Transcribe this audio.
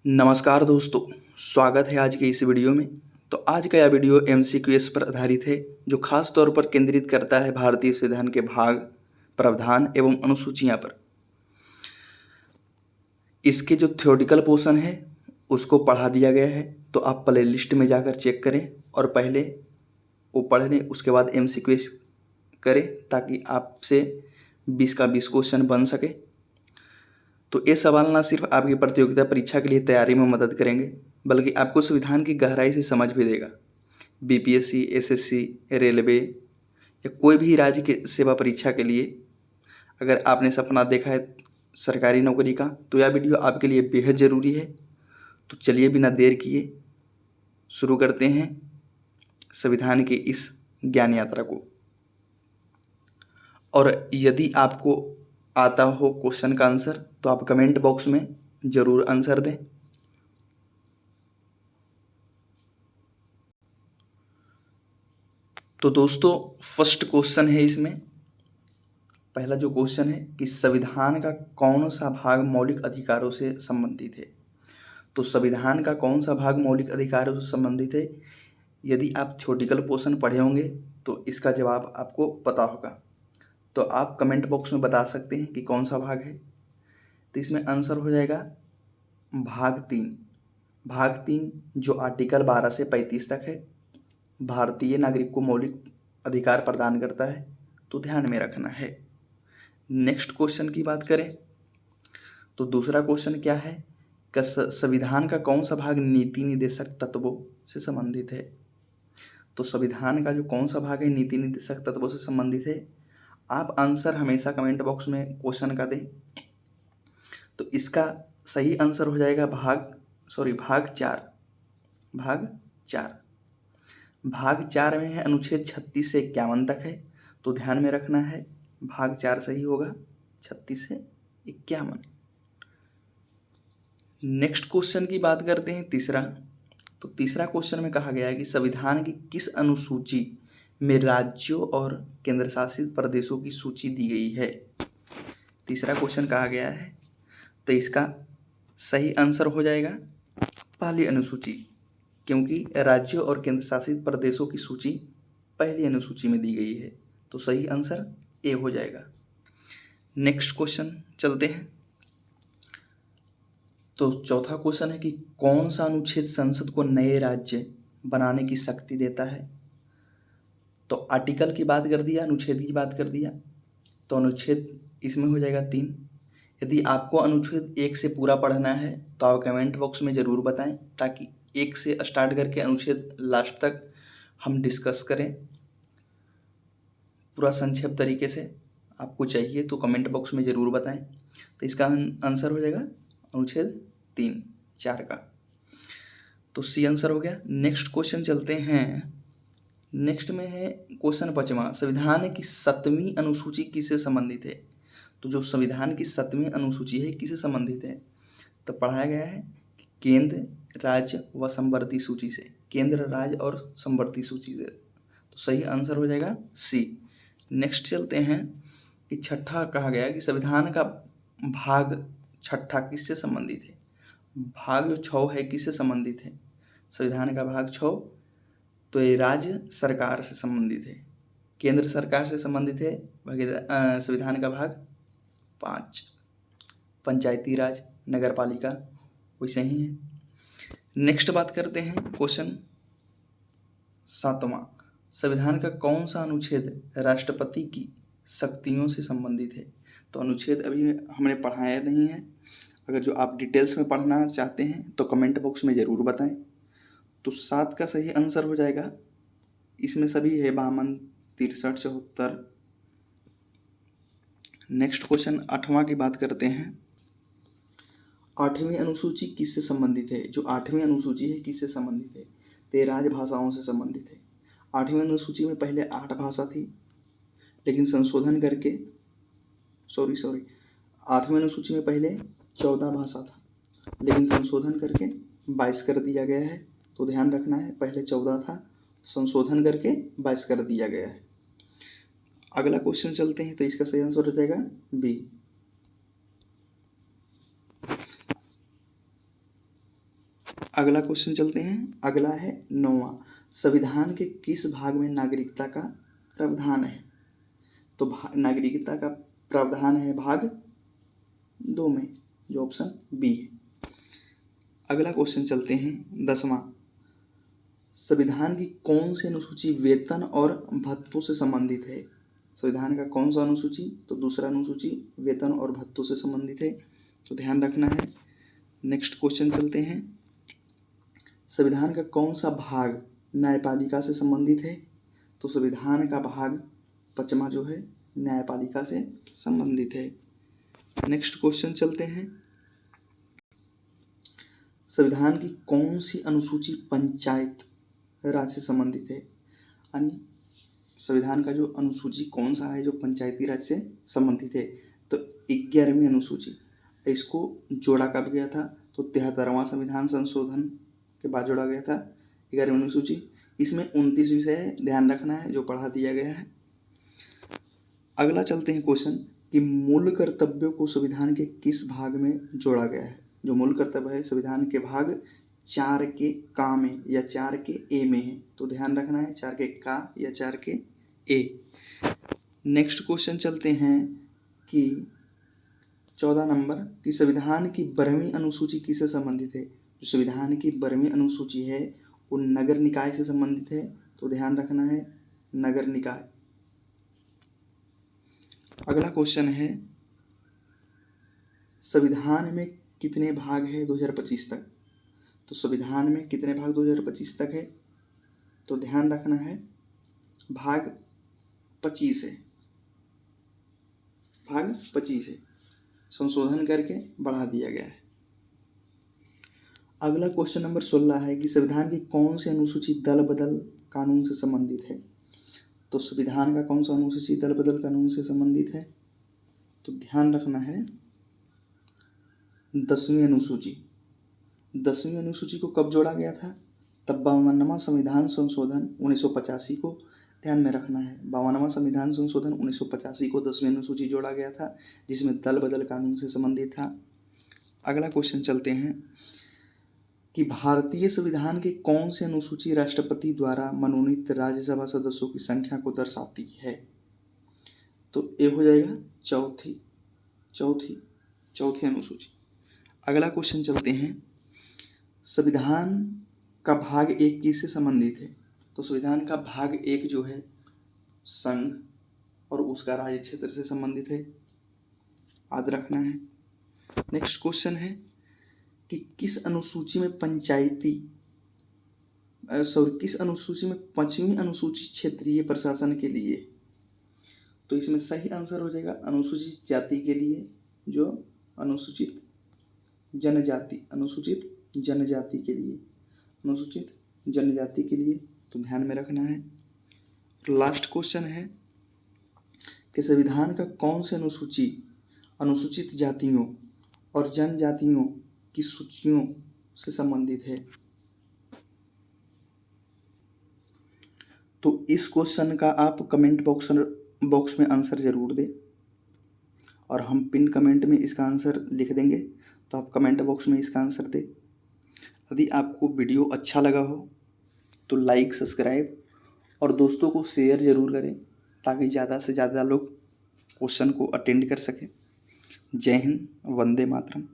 नमस्कार दोस्तों, स्वागत है आज के इस वीडियो में। तो आज का यह वीडियो एमसीक्यूएस पर आधारित है, जो खास तौर पर केंद्रित करता है भारतीय संविधान के भाग, प्रावधान एवं अनुसूचियां पर। इसके जो थ्योरेटिकल पोर्शन है उसको पढ़ा दिया गया है, तो आप प्ले लिस्ट में जाकर चेक करें और पहले वो पढ़ लें, उसके बाद एमसीक्यूएस करें ताकि आपसे 20 का 20 क्वेश्चन बन सके। तो ये सवाल ना सिर्फ आपकी प्रतियोगिता परीक्षा के लिए तैयारी में मदद करेंगे, बल्कि आपको संविधान की गहराई से समझ भी देगा। बीपीएससी, एसएससी, रेलवे या कोई भी राज्य के सेवा परीक्षा के लिए अगर आपने सपना देखा है सरकारी नौकरी का, तो यह वीडियो आपके लिए बेहद ज़रूरी है। तो चलिए बिना देर किए शुरू करते हैं संविधान के इस ज्ञान यात्रा को। और यदि आपको आता हो क्वेश्चन का आंसर तो आप कमेंट बॉक्स में ज़रूर आंसर दें। तो दोस्तों, फर्स्ट क्वेश्चन है इसमें। पहला जो क्वेश्चन है कि संविधान का कौन सा भाग मौलिक अधिकारों से संबंधित है। तो संविधान का कौन सा भाग मौलिक अधिकारों से संबंधित है, यदि आप थ्योरेटिकल पोर्शन पढ़े होंगे तो इसका जवाब आपको पता होगा। तो आप कमेंट बॉक्स में बता सकते हैं कि कौन सा भाग है। तो इसमें आंसर हो जाएगा भाग 3। भाग 3 जो आर्टिकल 12 से 35 तक है, भारतीय नागरिक को मौलिक अधिकार प्रदान करता है, तो ध्यान में रखना है। नेक्स्ट क्वेश्चन की बात करें तो दूसरा क्वेश्चन क्या है कि संविधान का कौन सा भाग नीति निर्देशक तत्वों से संबंधित है। तो संविधान का जो कौन सा भाग है नीति निर्देशक तत्वों से संबंधित है, आप आंसर हमेशा कमेंट बॉक्स में क्वेश्चन का दें। तो इसका सही आंसर हो जाएगा भाग 4। भाग 4 में है अनुच्छेद 36 से 51 तक है, तो ध्यान में रखना है भाग 4 सही होगा, 36 से 51। नेक्स्ट क्वेश्चन की बात करते हैं तीसरा। तो तीसरा क्वेश्चन में कहा गया है कि संविधान की किस अनुसूची में राज्यों और केंद्र शासित प्रदेशों की सूची दी गई है। तीसरा क्वेश्चन कहा गया है, तो इसका सही आंसर हो जाएगा पहली अनुसूची, क्योंकि राज्यों और केंद्र शासित प्रदेशों की सूची पहली अनुसूची में दी गई है, तो सही आंसर ए हो जाएगा। नेक्स्ट क्वेश्चन चलते हैं। तो चौथा क्वेश्चन है कि कौन सा अनुच्छेद संसद को नए राज्य बनाने की शक्ति देता है। तो आर्टिकल की बात कर दिया, अनुच्छेद की बात कर दिया, तो अनुच्छेद इसमें हो जाएगा 3। यदि आपको अनुच्छेद 1 से पूरा पढ़ना है तो आप कमेंट बॉक्स में ज़रूर बताएं, ताकि 1 से स्टार्ट करके अनुच्छेद लास्ट तक हम डिस्कस करें पूरा संक्षेप तरीके से। आपको चाहिए तो कमेंट बॉक्स में ज़रूर बताएं। तो इसका आंसर हो जाएगा अनुच्छेद 3, 4 का, तो सी आंसर हो गया। नेक्स्ट क्वेश्चन चलते हैं। नेक्स्ट में है क्वेश्चन 5वां, संविधान की 7वीं अनुसूची किससे संबंधित है। तो जो संविधान की 7वीं अनुसूची है किससे संबंधित है, तो पढ़ाया गया है कि केंद्र, राज्य व संवर्ती सूची से, केंद्र, राज्य और संवर्ती सूची से, तो सही आंसर हो जाएगा सी। नेक्स्ट चलते हैं कि छठा कहा गया कि संविधान का भाग 6 किससे संबंधित है। भाग जो 6 है किससे संबंधित है, संविधान का भाग 6, तो ये राज्य सरकार से संबंधित है, केंद्र सरकार से संबंधित है। संविधान का भाग 5 पंचायती राज, नगर पालिका वैसे ही है। नेक्स्ट बात करते हैं क्वेश्चन 7वां, संविधान का कौन सा अनुच्छेद राष्ट्रपति की शक्तियों से संबंधित है। तो अनुच्छेद अभी हमने पढ़ाया नहीं है, अगर जो आप डिटेल्स में पढ़ना चाहते हैं तो कमेंट बॉक्स में ज़रूर बताएं। तो 7 का सही आंसर हो जाएगा, इसमें सभी है 52, 63, 74। नेक्स्ट क्वेश्चन 8वां की बात करते हैं। 8वीं अनुसूची किससे संबंधित है। जो 8वीं अनुसूची है किससे संबंधित है, तो राजभाषाओं से संबंधित है। 8वीं अनुसूची में पहले 8 भाषा थी, लेकिन संशोधन करके 8वीं अनुसूची में पहले 14 भाषा था, लेकिन संशोधन करके 22 कर दिया गया है। तो ध्यान रखना है, पहले 14 था, संशोधन करके 22 कर दिया गया है। अगला क्वेश्चन चलते हैं, तो इसका सही आंसर हो जाएगा बी। अगला क्वेश्चन चलते हैं। अगला है 9वां, संविधान के किस भाग में नागरिकता का प्रावधान है? तो नागरिकता का प्रावधान है भाग 2 में, जो ऑप्शन बी है। अगला क्वेश्चन चलते हैं 10वां, संविधान की कौन सी अनुसूची वेतन और भत्तों से संबंधित है? संविधान का कौन सा अनुसूची? तो दूसरा अनुसूची वेतन और भत्तों से संबंधित है, तो ध्यान रखना है। नेक्स्ट क्वेश्चन चलते हैं, संविधान का कौन सा भाग न्यायपालिका से संबंधित है? तो संविधान का भाग 5वां जो है न्यायपालिका से संबंधित है। नेक्स्ट क्वेश्चन चलते हैं, संविधान की कौन सी अनुसूची पंचायत राज से संबंधित है? यानी संविधान का जो अनुसूची कौन सा है जो पंचायती राज से संबंधित है? तो 11वीं अनुसूची। इसको जोड़ा कब गया था? तो 73वां संविधान संशोधन के बाद जोड़ा गया था 11वीं अनुसूची। इसमें 29 विषय है, ध्यान रखना है, जो पढ़ा दिया गया है। अगला चलते हैं क्वेश्चन कि मूल कर्तव्यों को संविधान के किस भाग में जोड़ा गया है? जो मूल कर्तव्य है संविधान के भाग 4 के का में या 4 के ए में है, तो ध्यान रखना है 4 के का या 4 के ए। नेक्स्ट क्वेश्चन चलते हैं कि 14 नंबर कि संविधान की 12वीं अनुसूची किससे संबंधित है? जो संविधान की 12वीं अनुसूची है वो नगर निकाय से संबंधित है, तो ध्यान रखना है नगर निकाय। अगला क्वेश्चन है, संविधान में कितने भाग है 2025 तक? तो संविधान में कितने भाग 2025 तक है? तो ध्यान रखना है भाग 25 है, भाग 25 है, संशोधन करके बढ़ा दिया गया है। अगला क्वेश्चन नंबर 16 है कि संविधान की कौन सी अनुसूची दल बदल कानून से संबंधित है? तो संविधान का कौन सा अनुसूची दल बदल कानून से संबंधित है? तो ध्यान रखना है 10वीं अनुसूची। 10वीं अनुसूची को कब जोड़ा गया था? तब 52वां संविधान संशोधन 1985 को ध्यान में रखना है। 52वां संविधान संशोधन 1985 को 10वीं अनुसूची जोड़ा गया था, जिसमें दल बदल कानून से संबंधित था। अगला क्वेश्चन चलते हैं कि भारतीय संविधान के कौन से अनुसूची राष्ट्रपति द्वारा मनोनीत राज्यसभा सदस्यों की संख्या को दर्शाती है? तो ये हो जाएगा चौथी अनुसूची। अगला क्वेश्चन चलते हैं, संविधान का भाग 1 किससे संबंधित है? तो संविधान का भाग 1 जो है संघ और उसका राज्य क्षेत्र से संबंधित है, याद रखना है। नेक्स्ट क्वेश्चन है कि किस अनुसूची में 5वीं अनुसूची क्षेत्रीय प्रशासन के लिए? तो इसमें सही आंसर हो जाएगा अनुसूचित जाति के लिए, जो अनुसूचित जनजाति के लिए, तो ध्यान में रखना है। लास्ट क्वेश्चन है कि संविधान का कौन से अनुसूची अनुसूचित जातियों और जनजातियों की सूचियों से संबंधित है? तो इस क्वेश्चन का आप कमेंट बॉक्स में आंसर ज़रूर दें, और हम पिन कमेंट में इसका आंसर लिख देंगे, तो आप कमेंट बॉक्स में इसका आंसर दें। यदि आपको वीडियो अच्छा लगा हो तो लाइक, सब्सक्राइब और दोस्तों को शेयर ज़रूर करें, ताकि ज़्यादा से ज़्यादा लोग क्वेश्चन को अटेंड कर सकें। जय हिंद, वंदे मातरम।